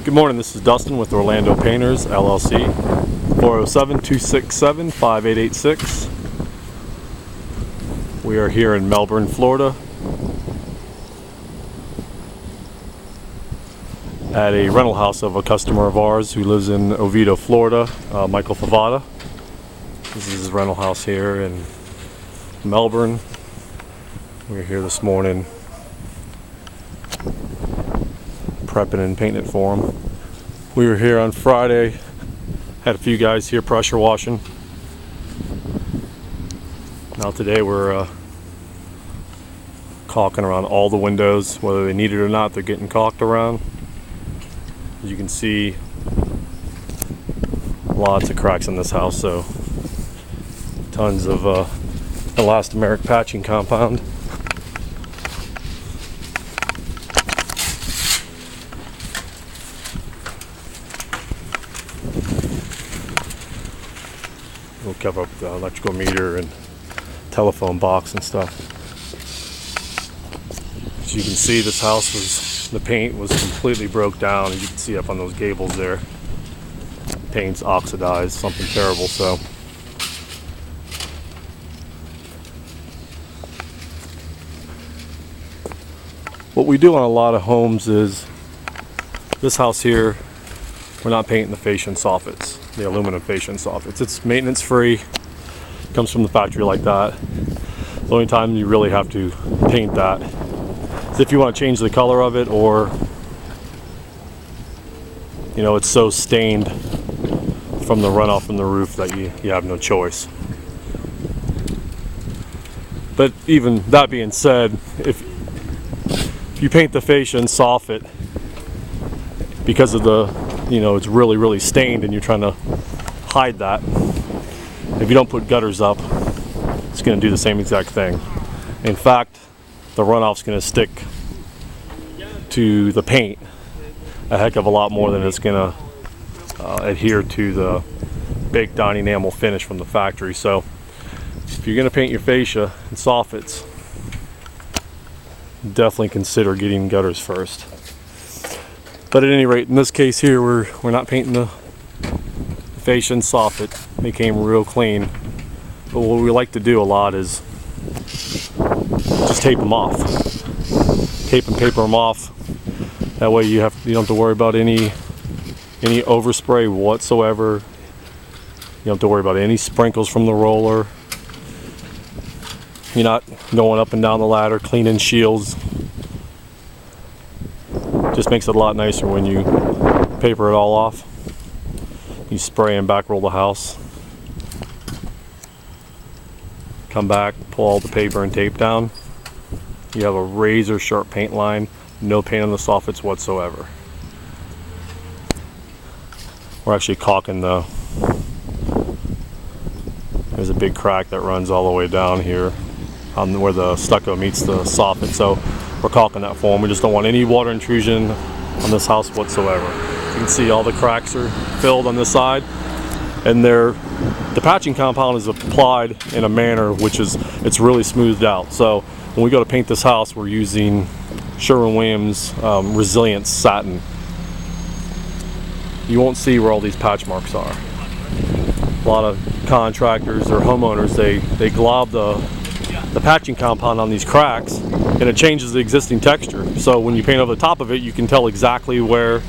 Good morning, this is Dustin with Orlando Painters LLC, 407-267-5886. We are here in Melbourne, Florida at a rental house of a customer of ours who lives in Oviedo, Florida, Michael Favada. This is his rental house here in Melbourne. We're here this morning prepping and painting it for him. We were here on Friday, had a few guys here pressure washing. Now today we're caulking around all the windows, whether they need it or not. They're getting caulked around. As you can see, lots of cracks in this house, so tons of elastomeric patching compound. We'll cover up the electrical meter and telephone box and stuff. As you can see, this house the paint was completely broke down, and you can see up on those gables there, paint's oxidized, something terrible. So what we do on a lot of homes is, this house here, we're not painting the fascia and soffits, the aluminum fascia and soffits. It's maintenance free, comes from the factory like that. The only time you really have to paint that is if you want to change the color of it, or you know, it's so stained from the runoff from the roof that you have no choice. But even that being said, if you paint the fascia and soffit because of the, you know, it's really stained and you're trying to hide that, if you don't put gutters up, it's going to do the same exact thing. In fact, the runoff's going to stick to the paint a heck of a lot more than it's going to adhere to the baked on enamel finish from the factory. So if you're going to paint your fascia and soffits, definitely consider getting gutters first. But at any rate, in this case here, we're not painting the fascia and soffit. They came real clean. But what we like to do a lot is just tape them off. Tape and paper them off. That way you don't have to worry about any overspray whatsoever. You don't have to worry about any sprinkles from the roller. You're not going up and down the ladder cleaning shields. Just makes it a lot nicer when you paper it all off. You spray and back roll the house. Come back, pull all the paper and tape down. You have a razor sharp paint line, no paint on the soffits whatsoever. We're actually caulking there's a big crack that runs all the way down here on where the stucco meets the soffit, so we're caulking that for them. We just don't want any water intrusion on this house whatsoever. You can see all the cracks are filled on this side, and the patching compound is applied in a manner which is, it's really smoothed out. So when we go to paint this house, we're using Sherwin-Williams Resilient Satin. You won't see where all these patch marks are. A lot of contractors or homeowners, they glob the patching compound on these cracks, and it changes the existing texture. So when you paint over the top of it, you can tell exactly where,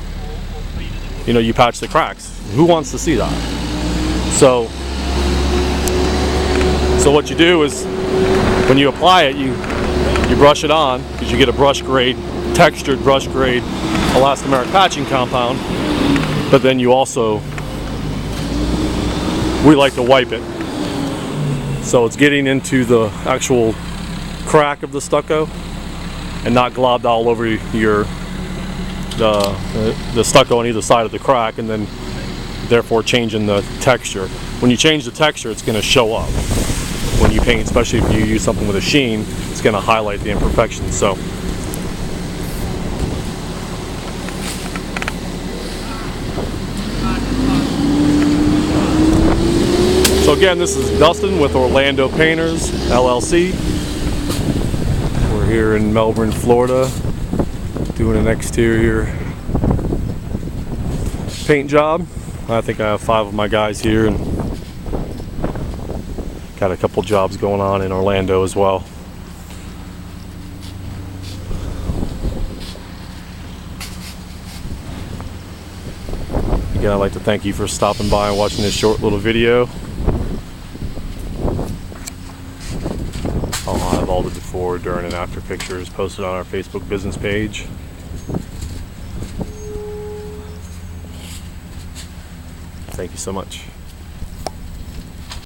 you know, you patch the cracks. Who wants to see that? So what you do is, when you apply it, you brush it on, because you get a brush grade, textured brush grade elastomeric patching compound. But then you also, we like to wipe it, so it's getting into the actual crack of the stucco and not globbed all over the stucco on either side of the crack, and then therefore changing the texture. When you change the texture, it's going to show up when you paint, especially if you use something with a sheen. It's going to highlight the imperfections. So again, this is Dustin with Orlando Painters LLC. We're here in Melbourne, Florida, doing an exterior paint job. I think I have 5 of my guys here, and got a couple jobs going on in Orlando as well. Again, I'd like to thank you for stopping by and watching this short little video. I'll have all the before, during, and after pictures posted on our Facebook business page. Thank you so much.